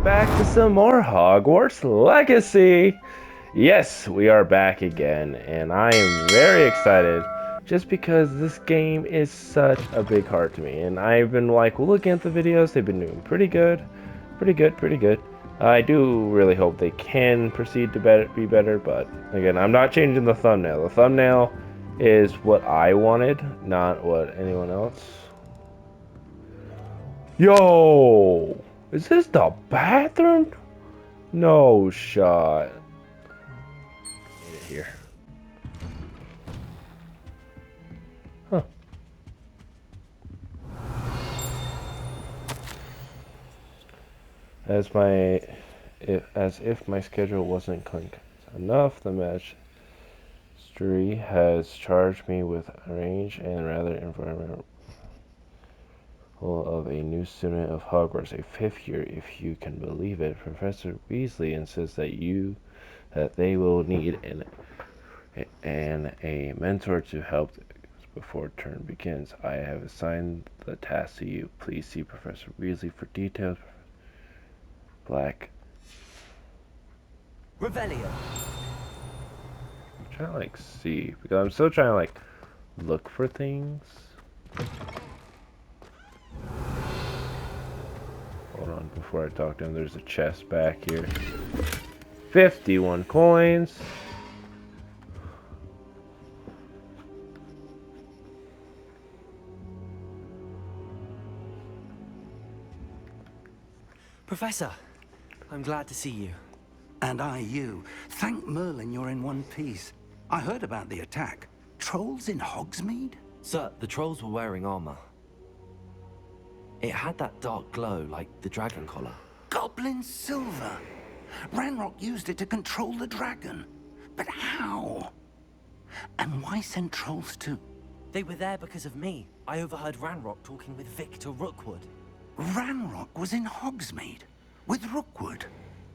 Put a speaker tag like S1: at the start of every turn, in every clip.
S1: welcome back to some more Hogwarts Legacy. Yes, we are back again, and I am very excited just because this game is such a big heart to me. And I've been like looking at the videos, they've been doing pretty good, pretty good. I do really hope they can proceed to be better, but again, I'm not changing the thumbnail. The thumbnail is what I wanted, not what anyone else. Yo! Is this the bathroom? No shot. Get it here. Huh. As if my schedule wasn't enough, the magistracy has charged me with arrange and rather environmental of a new student of Hogwarts, a fifth year, if you can believe it. Professor Weasley insists that they will need a mentor to help before term begins. I have assigned the task to you. Please see Professor Weasley for details. Black.
S2: Revelio.
S1: I'm trying to like see because I'm still trying to like look for things. Hold on, before I talk to him, there's a chest back here. 51 coins.
S2: Professor, I'm glad to see you.
S3: And I you. Thank Merlin you're in one piece. I heard about the attack. Trolls in Hogsmeade?
S2: Sir, the trolls were wearing armor. It had that dark glow like the dragon collar.
S3: Goblin silver. Ranrock used it to control the dragon. But how? And why send trolls too?
S2: They were there because of me. I overheard Ranrock talking with Victor Rookwood.
S3: Ranrock was in Hogsmeade with Rookwood.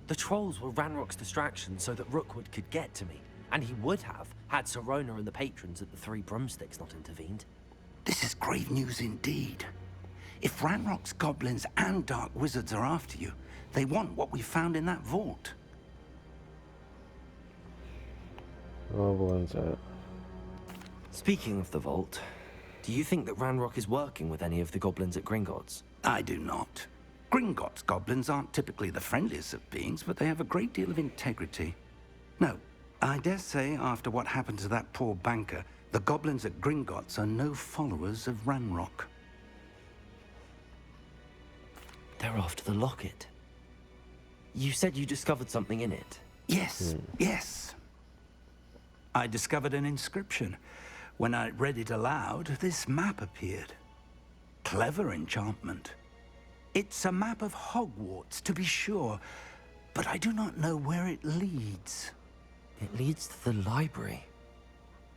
S2: The trolls were Ranrock's distraction so that Rookwood could get to me. And he would have, had Sirona and the patrons at the Three Broomsticks not intervened.
S3: This is grave news indeed. If Ranrock's goblins and dark wizards are after you, they want what we found in that vault.
S1: Goblins at.
S2: Speaking of the vault, do you think that Ranrock is working with any of the goblins at Gringotts?
S3: I do not. Gringotts goblins aren't typically the friendliest of beings, but they have a great deal of integrity. No, I dare say after what happened to that poor banker, the goblins at Gringotts are no followers of Ranrock.
S2: They're after the locket. You said you discovered something in it.
S3: Yes, yes. I discovered an inscription. When I read it aloud, this map appeared. Clever enchantment. It's a map of Hogwarts, to be sure, but I do not know where it leads.
S2: It leads to the library.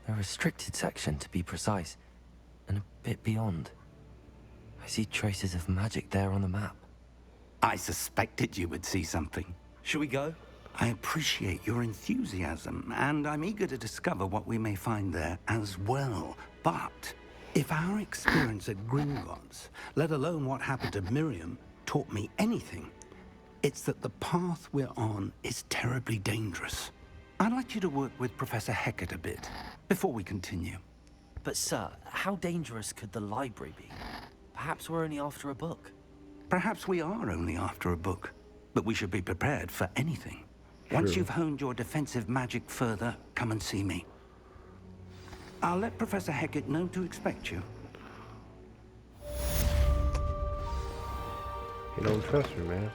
S2: A restricted section, to be precise, and a bit beyond. I see traces of magic there on the map.
S3: I suspected you would see something.
S2: Shall we go?
S3: I appreciate your enthusiasm, and I'm eager to discover what we may find there as well. But if our experience at Gringotts, let alone what happened to Miriam, taught me anything, it's that the path we're on is terribly dangerous. I'd like you to work with Professor Hecat a bit before we continue.
S2: But sir, how dangerous could the library be? Perhaps we're only after a book.
S3: Perhaps we are only after a book, but we should be prepared for anything. Once you've honed your defensive magic further, come and see me. I'll let Professor Hecat know to expect you.
S1: You don't trust her, man.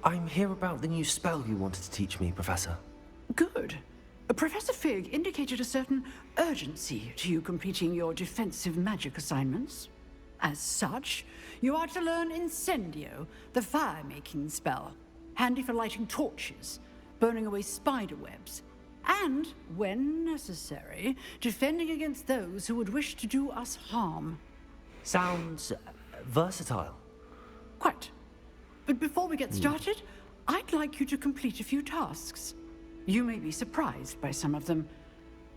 S2: I'm here about the new spell you wanted to teach me, Professor.
S4: Good. Professor Fig indicated a certain urgency to you completing your defensive magic assignments. As such, you are to learn Incendio, the fire-making spell, handy for lighting torches, burning away spider webs, and, when necessary, defending against those who would wish to do us harm.
S2: Sounds versatile.
S4: Quite. But before we get started, I'd like you to complete a few tasks. You may be surprised by some of them.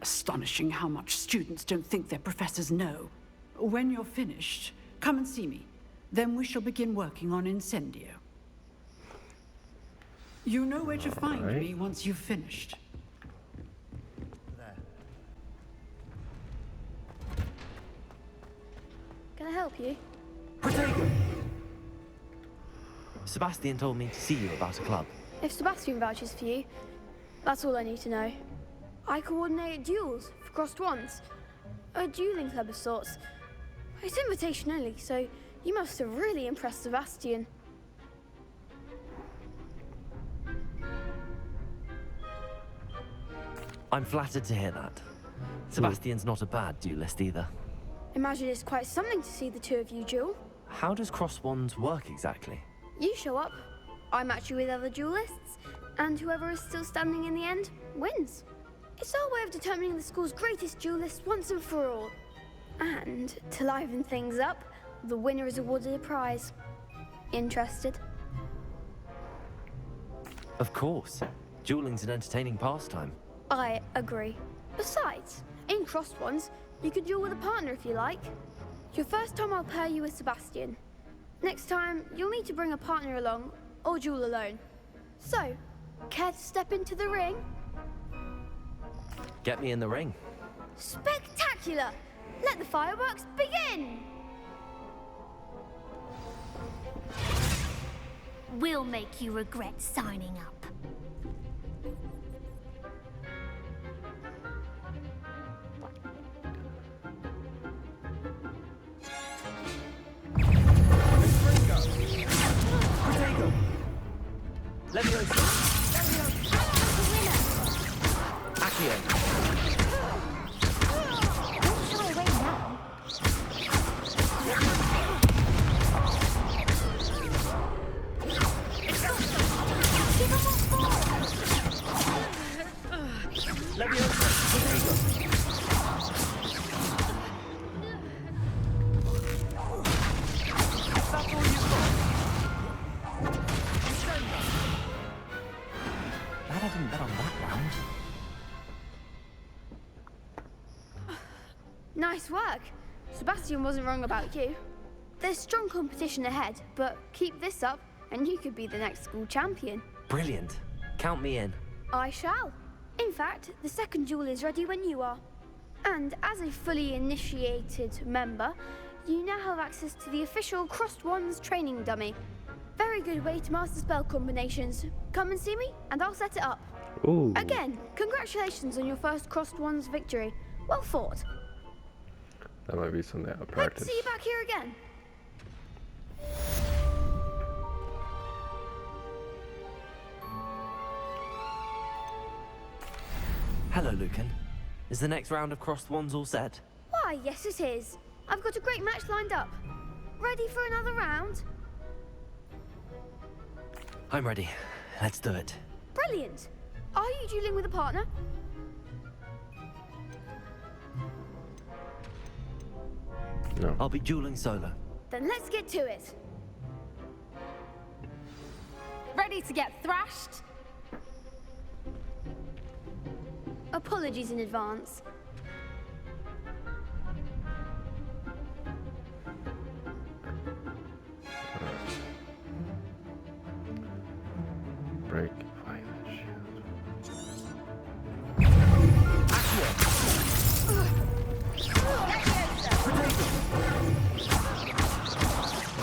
S4: Astonishing how much students don't think their professors know. When you're finished, Come and see me. Then we shall begin working on Incendio. You know where to find
S1: Alright.
S4: me once you've finished.
S5: Can I help you?
S2: Protego! Sebastian told me to see you about a club.
S5: If Sebastian vouches for you, that's all I need to know. I coordinate duels for crossed wands. A dueling club of sorts. It's invitation only, so you must have really impressed Sebastian.
S2: I'm flattered to hear that. Sebastian's not a bad duelist either.
S5: Imagine it's quite something to see the two of you duel.
S2: How does cross wands work exactly?
S5: You show up, I match you with other duelists, and whoever is still standing in the end wins. It's our way of determining the school's greatest duelist once and for all. And to liven things up, the winner is awarded a prize. Interested?
S2: Of course. Dueling's an entertaining pastime.
S5: I agree. Besides, in crossed ones, you can duel with a partner if you like. Your first time I'll pair you with Sebastian. Next time, you'll need to bring a partner along, or duel alone. So, care to step into the ring?
S2: Get me in the ring.
S5: Spectacular! Let the fireworks begin!
S6: We'll make you regret signing up.
S2: Protego! Leviosa! Accio!
S6: Don't shy away now. Give 'em what for.
S2: Leviosa! Protego! That's all you've got. Glad I didn't bet on that round.
S5: Nice work. Sebastian wasn't wrong about you. There's strong competition ahead, but keep this up and you could be the next school champion.
S2: Brilliant. Count me in.
S5: I shall. In fact, the second duel is ready when you are. And as a fully initiated member, you now have access to the official Crossed Wands training dummy. Very good way to master spell combinations. Come and see me, and I'll set it up.
S1: Ooh.
S5: Again, congratulations on your first Crossed Wands victory. Well fought.
S1: That might be something I'll
S5: Hope to
S1: practice.
S5: see you back here again.
S2: Hello, Lucan. Is the next round of crossed wands all set?
S5: Why, yes it is. I've got a great match lined up. Ready for another round?
S2: I'm ready. Let's do it.
S5: Brilliant. Are you dueling with a partner?
S1: No.
S2: I'll be dueling solo.
S5: Then let's get to it.
S6: Ready to get thrashed?
S5: Apologies in advance.
S1: Break violent shield.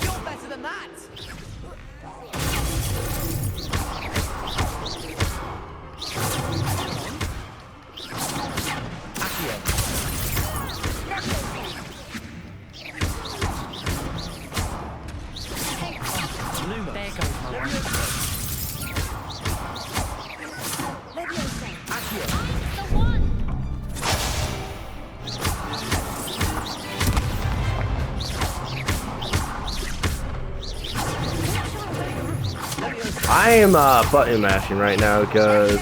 S2: You're better than that! Luma. There goes my one. Accio.
S6: The one!
S1: I am button mashing right now because.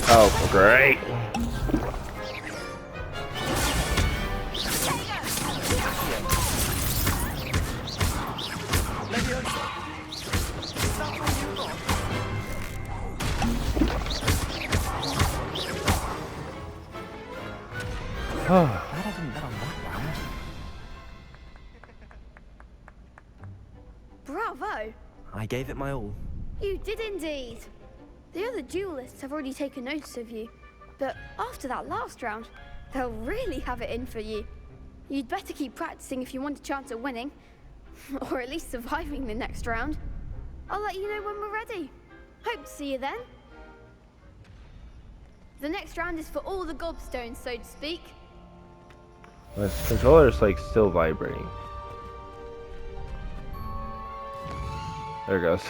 S1: Oh, great.
S2: Glad I didn't bet on that round. I gave it my all.
S5: You did indeed. The other duelists have already taken notice of you, but after that last round, they'll really have it in for you. You'd better keep practicing if you want a chance at winning, or at least surviving the next round. I'll let you know when we're ready. Hope to see you then. The next round is for all the gobstones, so to speak.
S1: My controller's like still vibrating. There it goes.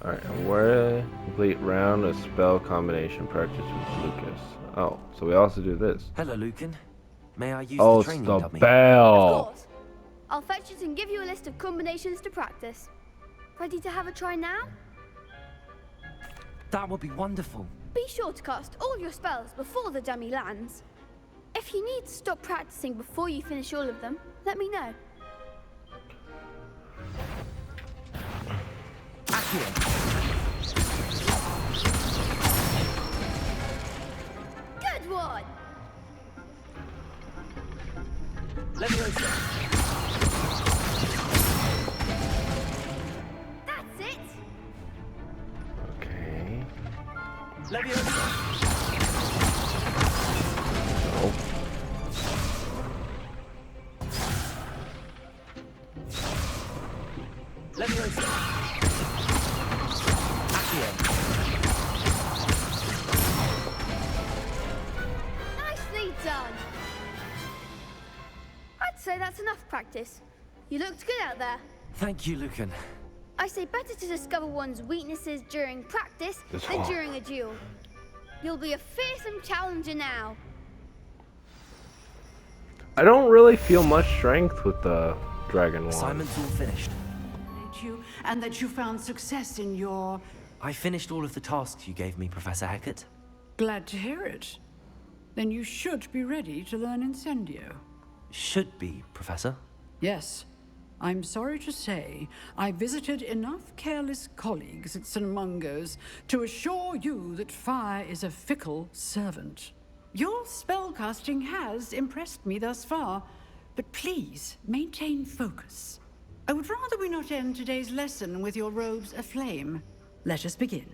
S1: Alright, where complete round of spell combination practice with Lucas. Oh, so we also do this.
S2: Hello, Lucan. May I use
S1: Oh,
S2: the
S1: it's
S2: training
S1: the
S2: dummy?
S5: Of
S1: bell!
S5: course. I'll fetch it and give you a list of combinations to practice. Ready to have a try now?
S2: That would be wonderful.
S5: Be sure to cast all your spells before the dummy lands. If you need to stop practicing before you finish all of them, let me know. Good one!
S2: Leviosa.
S5: That's it!
S1: Okay.
S2: Leviosa.
S1: Nope.
S2: Leviosa. Accio.
S5: Nicely done! I'd say that's enough practice. You looked good out there.
S2: Thank you, Lucan.
S5: I say better to discover one's weaknesses during practice
S1: This
S5: than
S1: one.
S5: during a duel. You'll be a fearsome challenger now.
S1: I don't really feel much strength with the dragon wand.
S2: Assignment's all finished.
S4: You, and that you found success in your...
S2: I finished all of the tasks you gave me, Professor Hecat.
S4: Glad to hear it. Then you should be ready to learn Incendio.
S2: Should be, Professor.
S4: Yes. I'm sorry to say, I visited enough careless colleagues at St. Mungo's to assure you that fire is a fickle servant. Your spellcasting has impressed me thus far, but please maintain focus. I would rather we not end today's lesson with your robes aflame. Let us begin.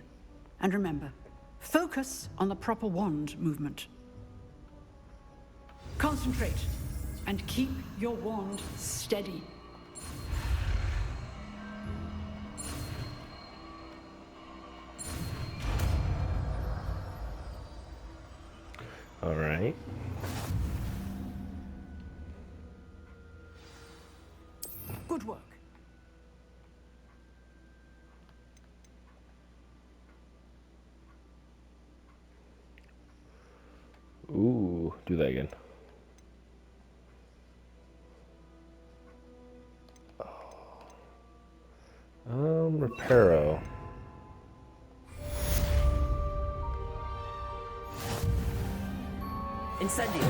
S4: And remember, focus on the proper wand movement. Concentrate, and keep your wand steady.
S1: All right.
S4: Good work.
S1: Ooh, do that again. Reparo.
S2: Incendio.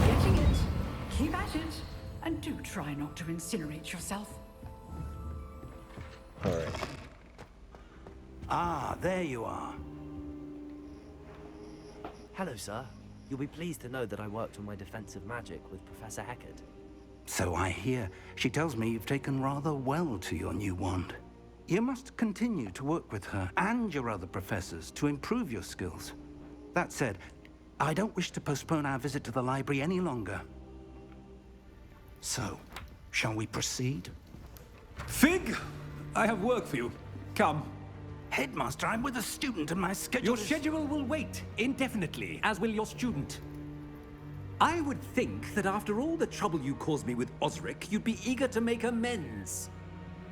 S4: Getting it. Keep at it. And do try not to incinerate yourself.
S1: All right.
S3: Ah, there you are.
S2: Hello, sir. You'll be pleased to know that I worked on my defensive magic with Professor Hecat.
S3: So I hear. She tells me you've taken rather well to your new wand. You must continue to work with her and your other professors to improve your skills. That said, I don't wish to postpone our visit to the library any longer. So, shall we proceed?
S7: Fig, I have work for you. Come.
S3: Headmaster, I'm with a student and my schedule
S7: Your
S3: is...
S7: schedule will wait indefinitely, as will your student. I would think that after all the trouble you caused me with Osric, you'd be eager to make amends.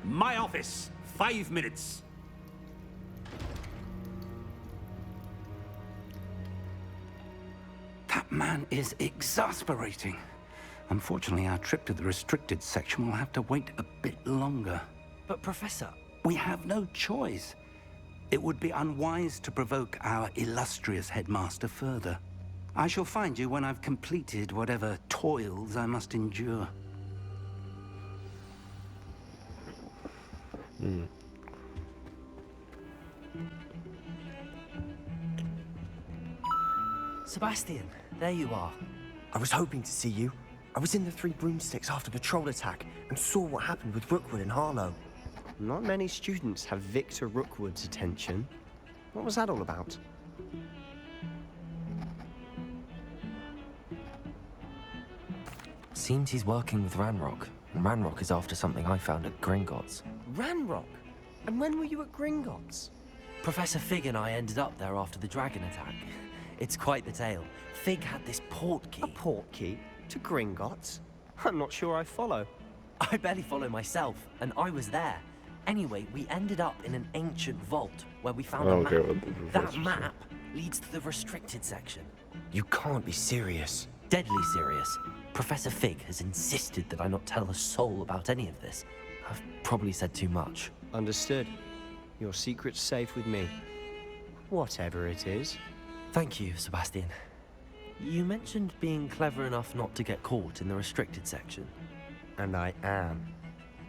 S7: My office, 5 minutes.
S3: That man is exasperating. Unfortunately, our trip to the restricted section will have to wait a bit longer.
S2: But, Professor,
S3: We have no choice. It would be unwise to provoke our illustrious headmaster further. I shall find you when I've completed whatever toils I must endure.
S2: Sebastian, there you are. I was hoping to see you. I was in the Three Broomsticks after the troll attack and saw what happened with Rookwood and Harlow.
S8: Not many students have Victor Rookwood's attention. What was that all about?
S2: Seems he's working with Ranrock, and Ranrock is after something I found at Gringotts.
S8: Ranrock? And when were you at Gringotts?
S2: Professor Fig and I ended up there after the dragon attack. It's quite the tale. Fig had this port key.
S8: A port key? To Gringotts? I'm not sure I follow.
S2: I barely follow myself, and I was there. Anyway, we ended up in an ancient vault where we found a map. That map leads to the restricted section.
S8: You can't be serious.
S2: Deadly serious. Professor Fig has insisted that I not tell a soul about any of this. I've probably said too much.
S8: Understood. Your secret's safe with me. Whatever it is.
S2: Thank you, Sebastian. You mentioned being clever enough not to get caught in the restricted section.
S8: And I am.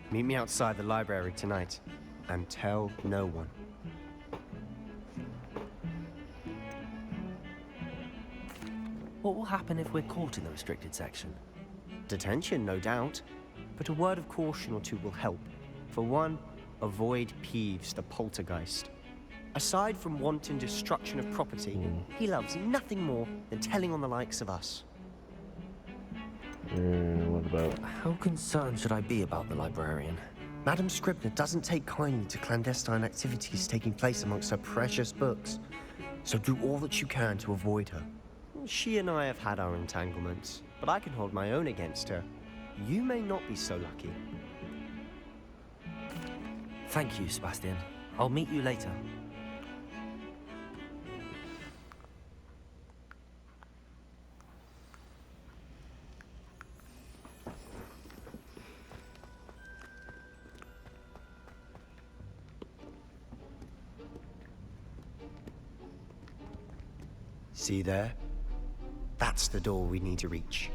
S8: Meet me outside the library tonight. And tell no one.
S2: What will happen if we're caught in the restricted section?
S8: Detention, no doubt. But a word of caution or two will help. For one, avoid Peeves, the poltergeist. Aside from wanton destruction of property, he loves nothing more than telling on the likes of us.
S1: What about...
S2: How concerned should I be about the librarian?
S8: Madam Scribner doesn't take kindly to clandestine activities taking place amongst her precious books. So do all that you can to avoid her. She and I have had our entanglements, but I can hold my own against her. You may not be so lucky.
S2: Thank you, Sebastian. I'll meet you later.
S8: See there? That's the door we need to reach.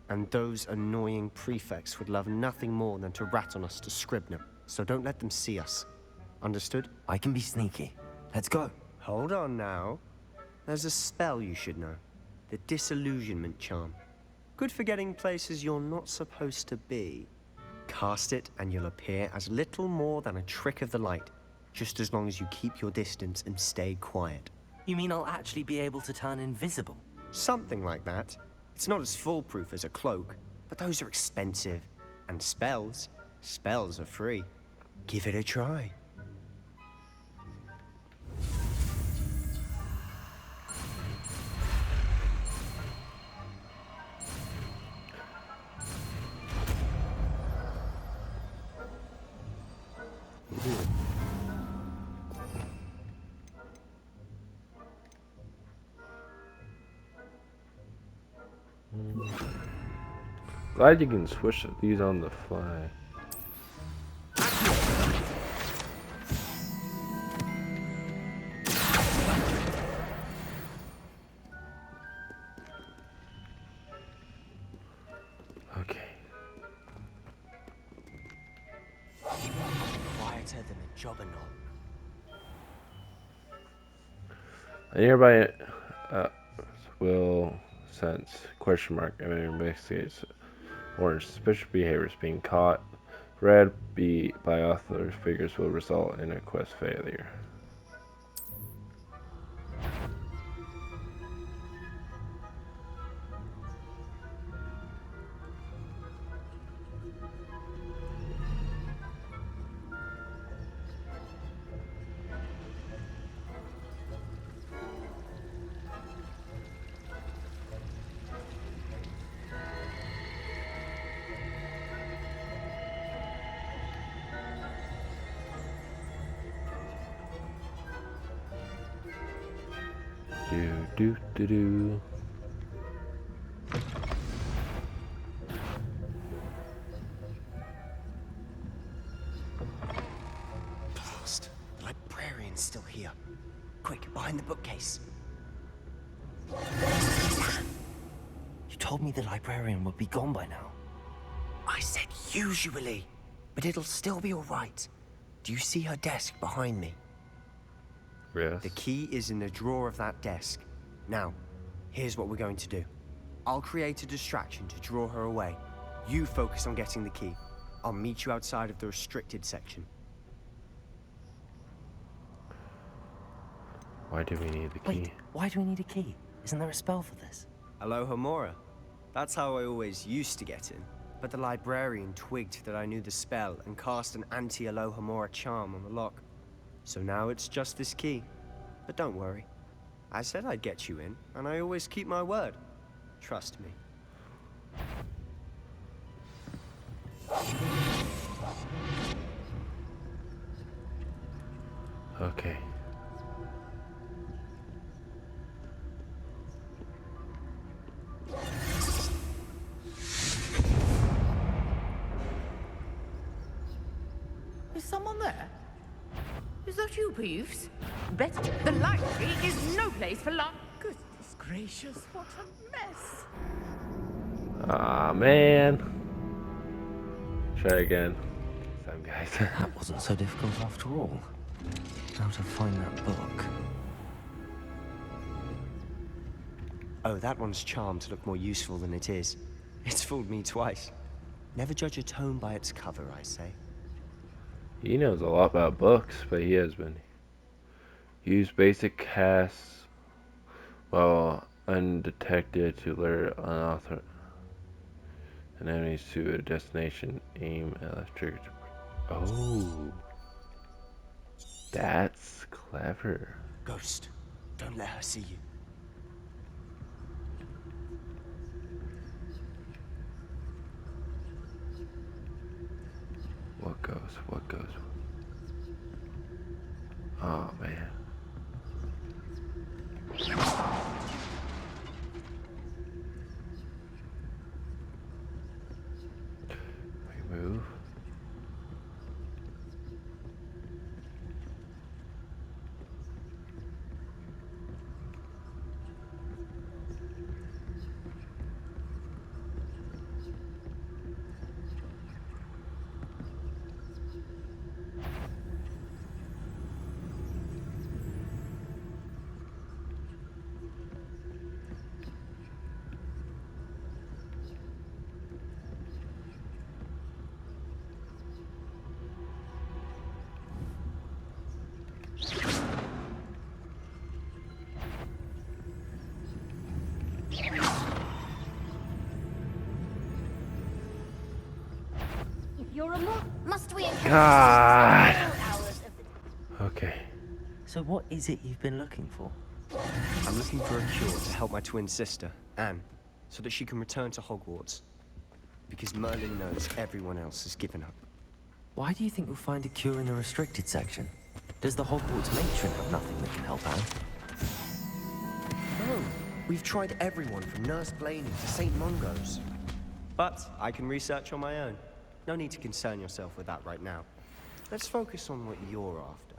S8: And those annoying prefects would love nothing more than to rat on us to Scribner, so don't let them see us. Understood?
S2: I can be sneaky. Let's go.
S8: Hold on now. There's a spell you should know. The Disillusionment Charm. Good for getting places you're not supposed to be. Cast it and you'll appear as little more than a trick of the light, just as long as you keep your distance and stay quiet.
S2: You mean I'll actually be able to turn invisible?
S8: Something like that. It's not as foolproof as a cloak, but those are expensive. And spells are free. Give it a try.
S1: Glad you can switch these on the fly. Okay.
S8: Quieter than a jobberknoll.
S1: A nearby will sense question mark and investigates orange suspicious behaviors being caught. Red by author figures will result in a quest failure. Do.
S8: Blast! The librarian's still here. Quick, behind the bookcase.
S2: You told me the librarian would be gone by now.
S8: I said usually, but it'll still be all right. Do you see her desk behind me?
S1: Yes.
S8: The key is in the drawer of that desk. Now, here's what we're going to do. I'll create a distraction to draw her away. You focus on getting the key. I'll meet you outside of the restricted section.
S1: Why do we need the key?
S2: Wait, why do we need a key? Isn't there a spell for this?
S8: Alohomora. That's how I always used to get in. But the librarian twigged that I knew the spell and cast an anti-Alohomora charm on the lock. So now it's just this key. But don't worry. I said I'd get you in, and I always keep my word. Trust me.
S1: Okay.
S9: Is someone there? Is that you, Peeves? Better. The library is no place for luck. Goodness gracious, what a mess.
S1: Ah, man. Try again. Same guys.
S2: That wasn't so difficult after all. How to find that book?
S8: Oh, that one's charmed to look more useful than it is. It's fooled me twice. Never judge a tome by its cover, I say.
S1: He knows a lot about books, but he has been used basic casts while undetected to lure unauthorized enemies to a destination. Aim electric. Oh, that's clever.
S8: Ghost, don't let her see you.
S1: What goes? What goes? Oh man. We move.
S6: If you're a must we encounter
S1: God.
S6: hours of the
S1: Okay.
S2: So what is it you've been looking for?
S8: I'm looking for a cure to help my twin sister, Anne, so that she can return to Hogwarts. Because Merlin knows everyone else has given up.
S2: Why do you think you'll find a cure in the restricted section? Does the Hogwarts matron have nothing that can help out?
S8: No, we've tried everyone from Nurse Blaney to St. Mungo's. But I can research on my own. No need to concern yourself with that right now. Let's focus on what you're after.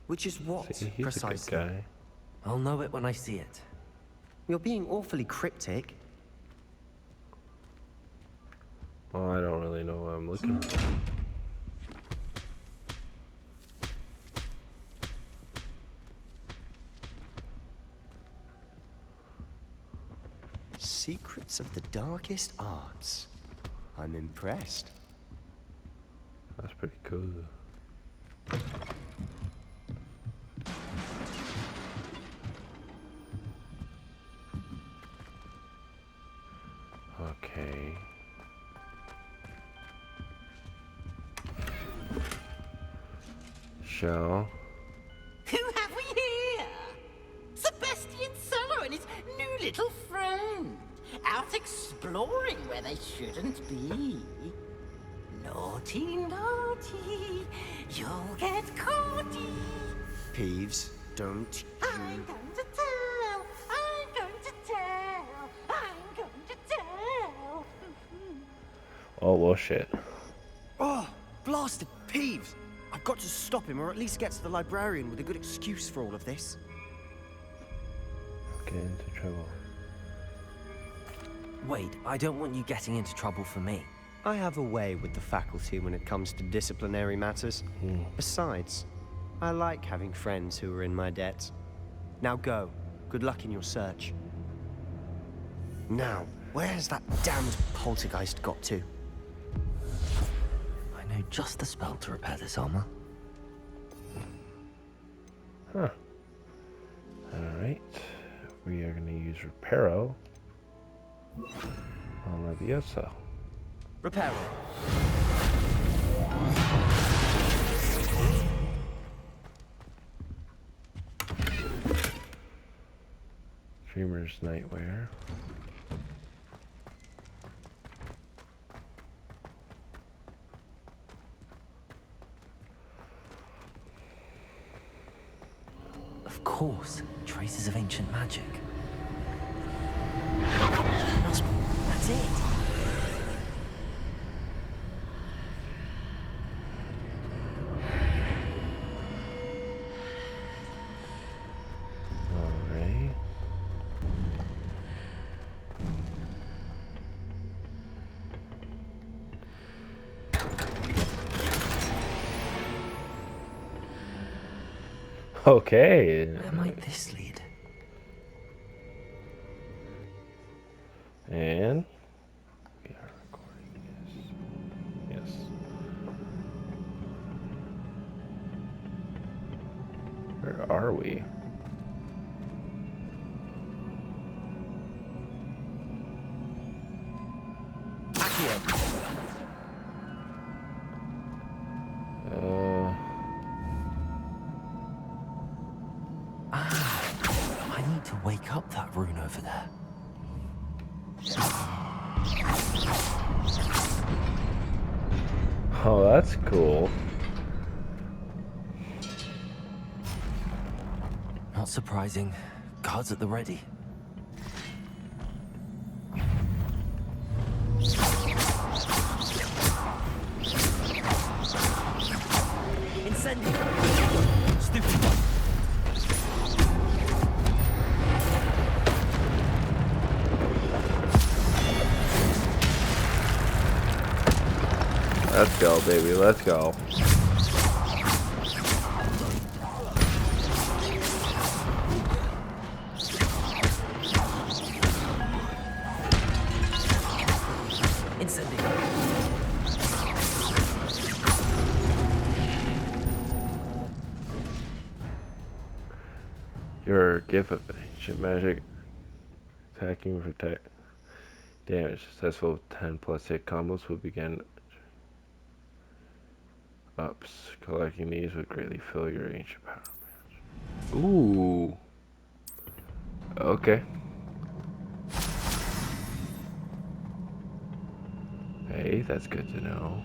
S8: Which is what,
S1: See, he's
S8: precisely?
S1: a good guy.
S2: I'll know it when I see it.
S8: You're being awfully cryptic.
S1: Well, I don't really know what I'm looking for.
S8: Secrets of the darkest arts. I'm impressed.
S1: That's pretty cool. Okay. Shell.
S9: Who have we here? Sebastian Cello and his new little friend. Out exploring where they shouldn't be. Naughty, naughty, you'll get caughty.
S8: Peeves, don't
S9: I'm
S8: you...
S9: going to tell, I'm going to tell, I'm going to tell.
S1: Oh, well, shit.
S8: Oh, blasted Peeves! I've got to stop him, or at least get to the librarian with a good excuse for all of this.
S1: Get into trouble.
S2: Wait, I don't want you getting into trouble for me.
S8: I have a way with the faculty when it comes to disciplinary matters. Besides, I like having friends who are in my debt. Now go. Good luck in your search. Now, where's that damned poltergeist got to?
S2: I know just the spell to repair this armor.
S1: Huh. Alright. We are going to use Reparo on Leviosa.
S8: Reparo.
S1: Dreamer's Nightwear.
S2: Of course, traces of ancient magic. That's it.
S1: Alright. Okay.
S2: Where might this lead?
S1: And we are recording. Yes. Yes. Where are we?
S2: I need to wake up that rune over there.
S1: Oh, that's cool.
S2: Not surprising. Guards at the ready. Incendio! Stupid one.
S1: Let's go, baby. Let's go. Your gift of ancient magic attacking for damage. Successful 10+ hit combos will begin ups. Collecting these would greatly fill your ancient power match. Ooh. Okay. Hey, that's good to know.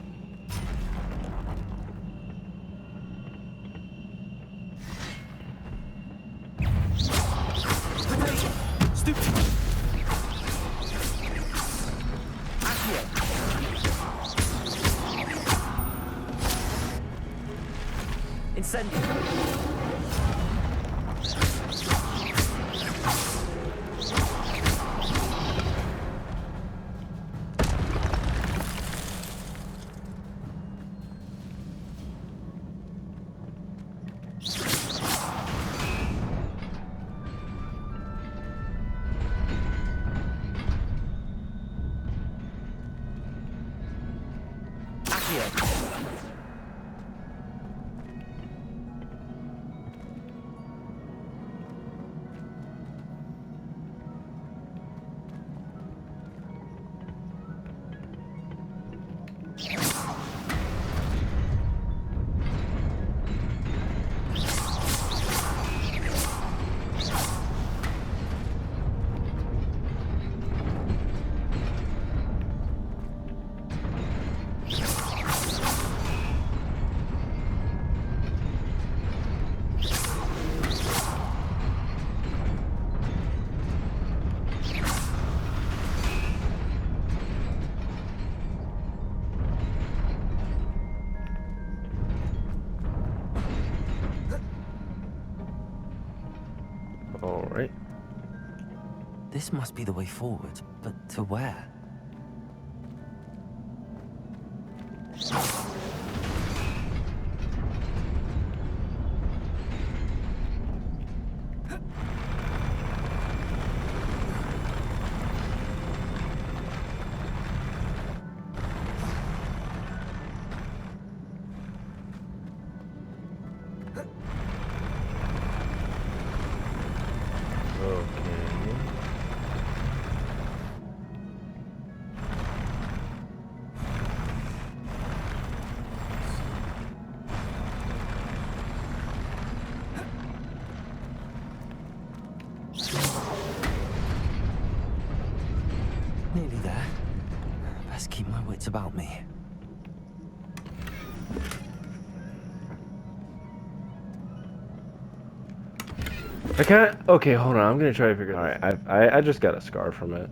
S1: Alright.
S2: This must be the way forward, but to where? about me.
S1: I can't. Okay, hold on. I'm gonna try to figure it out. All right, I just got a scar from it.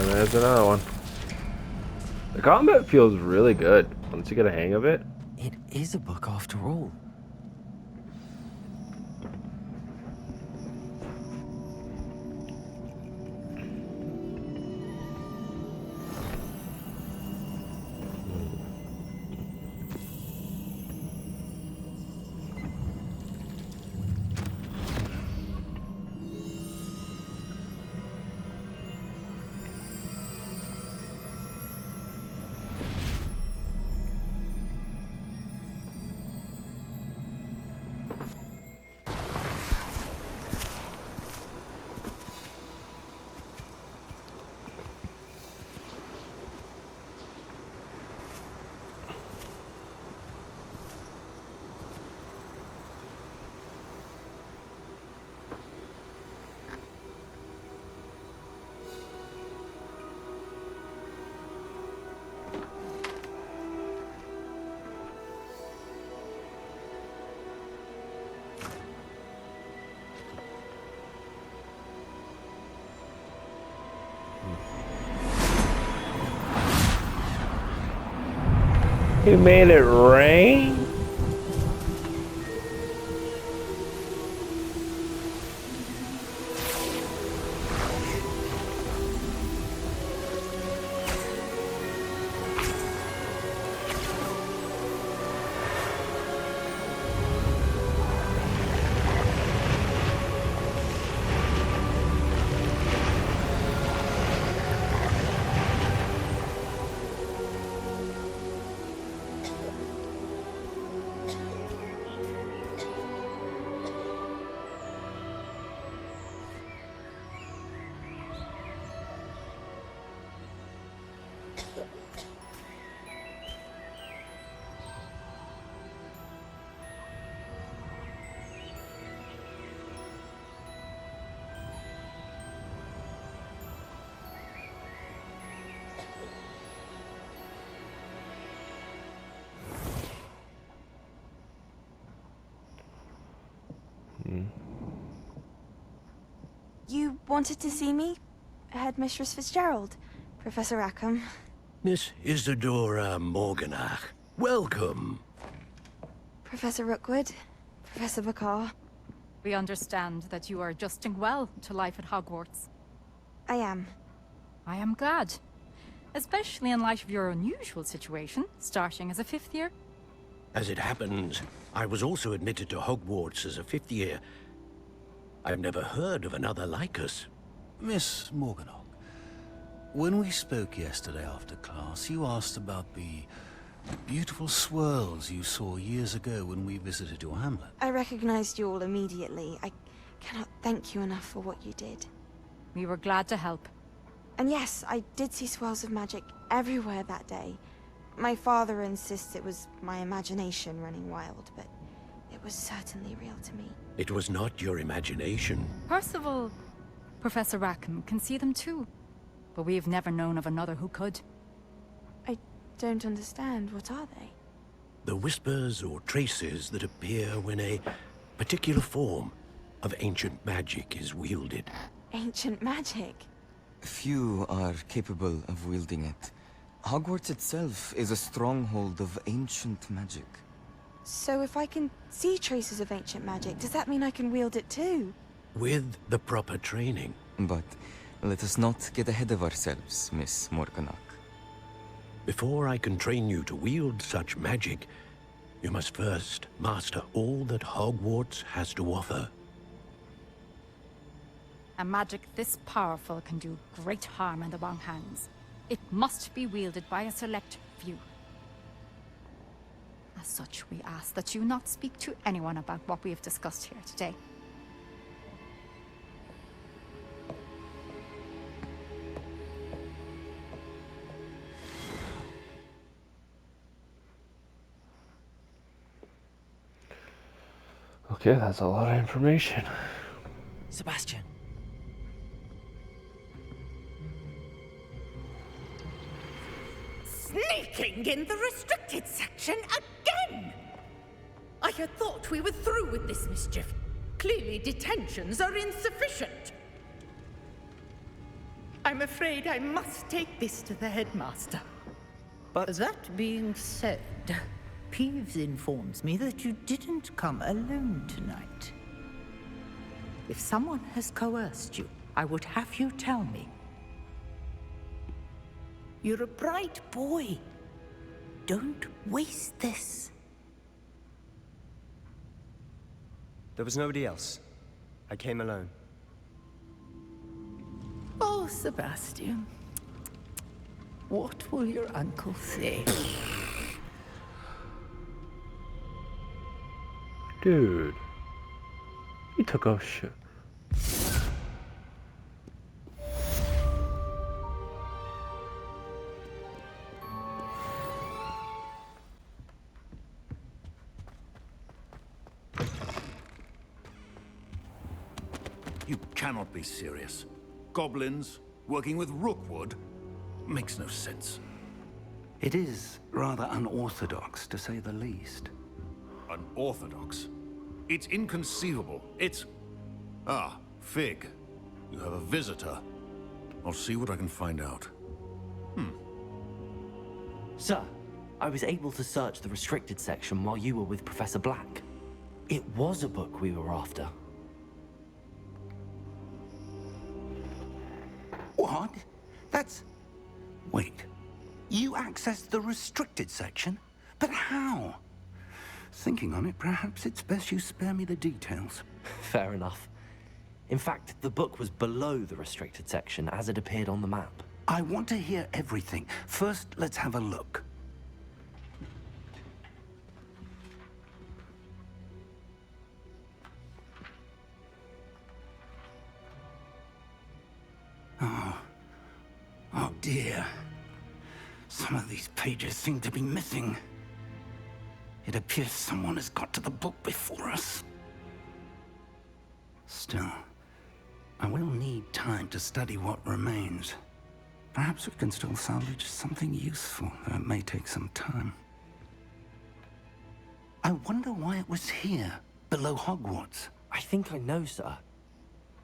S1: There's another one. The combat feels really good once you get a hang of it.
S2: It is a book after all.
S1: He made it rain?
S10: You wanted to see me? Headmistress Fitzgerald, Professor Rackham.
S11: Miss Isadora Morganach, welcome.
S10: Professor Rookwood, Professor Bakar.
S12: We understand that you are adjusting well to life at Hogwarts.
S10: I am.
S12: I am glad. Especially in light of your unusual situation, starting as a 5th year.
S11: As it happens, I was also admitted to Hogwarts as a 5th year. I've never heard of another like us.
S13: Miss Morganach, when we spoke yesterday after class, you asked about the beautiful swirls you saw years ago when we visited your hamlet.
S10: I recognized you all immediately. I cannot thank you enough for what you did.
S12: We were glad to help.
S10: And yes, I did see swirls of magic everywhere that day. My father insists it was my imagination running wild, but it was certainly real to me.
S11: It was not your imagination.
S12: Percival, Professor Rackham can see them too. But we have never known of another who could.
S10: I don't understand. What are they?
S11: The whispers or traces that appear when a particular form of ancient magic is wielded.
S10: Ancient magic?
S2: Few are capable of wielding it.
S14: Hogwarts itself is a stronghold of ancient magic.
S10: So if I can see traces of ancient magic, does that mean I can wield it too?
S11: With the proper training.
S14: But let us not get ahead of ourselves, Miss Morganach.
S11: Before I can train you to wield such magic, you must first master all that Hogwarts has to offer.
S12: A magic this powerful can do great harm in the wrong hands. It must be wielded by a select few. As such, we ask that you not speak to anyone about what we have discussed here today.
S1: Okay, that's a lot of information.
S2: Sebastian.
S9: Sneaking in the restricted section again! I had thought we were through with this mischief. Clearly detentions are insufficient. I'm afraid I must take this to the headmaster.
S15: But that being said, Peeves informs me that you didn't come alone tonight. If someone has coerced you, I would have you tell me. You're a bright boy. Don't waste this.
S8: There was nobody else. I came alone.
S15: Oh, Sebastian. What will your uncle say?
S1: Dude. He took off shit.
S13: You cannot be serious. Goblins working with Rookwood makes no sense.
S3: It is rather unorthodox, to say the least.
S13: Unorthodox? It's inconceivable. It's... Ah, Fig. You have a visitor. I'll see what I can find out.
S2: Sir, I was able to search the restricted section while you were with Professor Black. It was a book we were after.
S3: What? That's... Wait. You accessed the restricted section? But how? Thinking on it, perhaps it's best you spare me the details.
S2: Fair enough. In fact, the book was below the restricted section as it appeared on the map.
S3: I want to hear everything. First, let's have a look. Oh dear. Some of these pages seem to be missing. It appears someone has got to the book before us. Still, I will need time to study what remains. Perhaps we can still salvage something useful, though it may take some time. I wonder why it was here, below Hogwarts.
S2: I think I know, sir.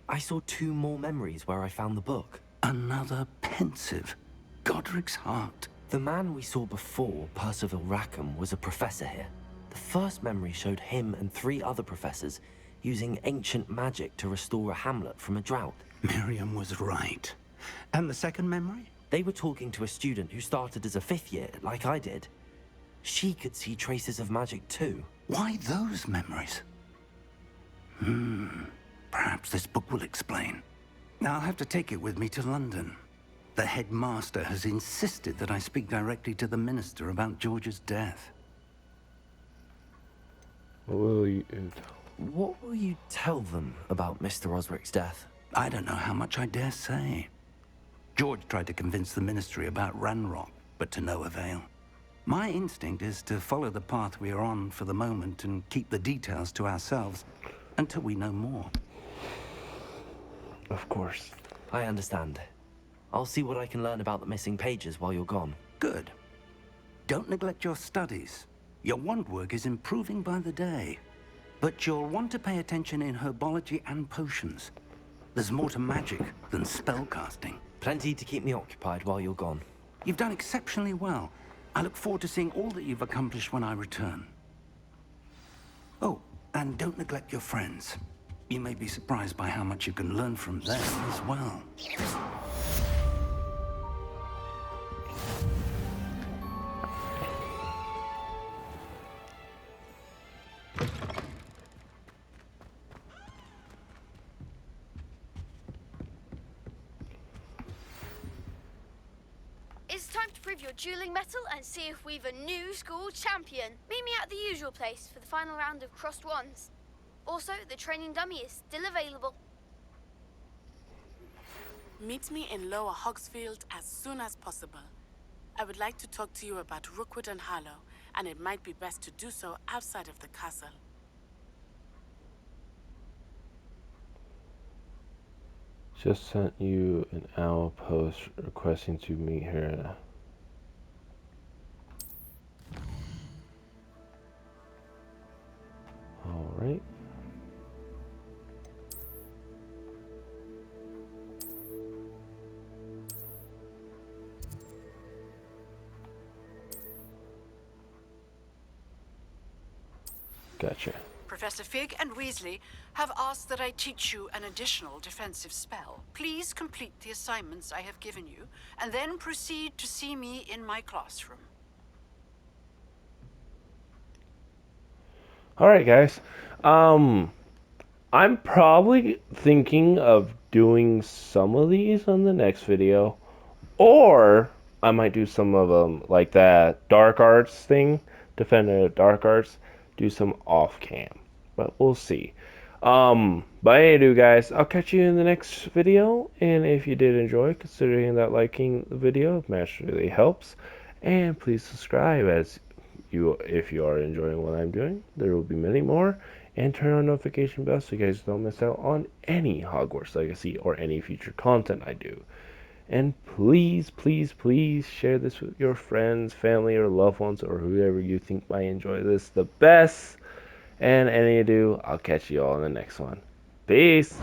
S2: I saw 2 more memories where I found the book.
S3: Another pensive. Godric's heart.
S2: The man we saw before, Percival Rackham, was a professor here. The first memory showed him and 3 other professors using ancient magic to restore a hamlet from a drought.
S3: Miriam was right. And the second memory?
S2: They were talking to a student who started as a 5th year, like I did. She could see traces of magic too.
S3: Why those memories? Perhaps this book will explain. Now I'll have to take it with me to London. The headmaster has insisted that I speak directly to the minister about George's death.
S2: What will you tell them about Mr. Osric's death?
S3: I don't know how much I dare say. George tried to convince the ministry about Ranrock, but to no avail. My instinct is to follow the path we are on for the moment and keep the details to ourselves until we know more.
S1: Of course.
S2: I understand. I'll see what I can learn about the missing pages while you're gone.
S3: Good. Don't neglect your studies. Your wand work is improving by the day. But you'll want to pay attention in herbology and potions. There's more to magic than spellcasting.
S2: Plenty to keep me occupied while you're gone.
S3: You've done exceptionally well. I look forward to seeing all that you've accomplished when I return. Oh, and don't neglect your friends. You may be surprised by how much you can learn from them as well.
S5: It's time to prove your dueling mettle and see if we've a new school champion. Meet me at the usual place for the final round of crossed wands. Also, the training dummy is still available.
S16: Meet me in Lower Hogsfield as soon as possible. I would like to talk to you about Rookwood and Harlow, and it might be best to do so outside of the castle.
S1: Just sent you an owl post requesting to meet her. Alright. Gotcha.
S4: Professor Fig and Weasley have asked that I teach you an additional defensive spell. Please complete the assignments I have given you, and then proceed to see me in my classroom.
S1: Alright, guys. I'm probably thinking of doing some of these on the next video, or I might do some of them like that dark arts thing, defend dark arts, do some off cam, but we'll see. But anyway, guys, I'll catch you in the next video, and if you did enjoy, considering that liking the video match really helps, and please subscribe if you are enjoying what I'm doing. There will be many more, and turn on notification bells so you guys don't miss out on any Hogwarts Legacy or any future content I do. And please, please, please share this with your friends, family, or loved ones, or whoever you think might enjoy this the best. And any ado, I'll catch you all in the next one. Peace!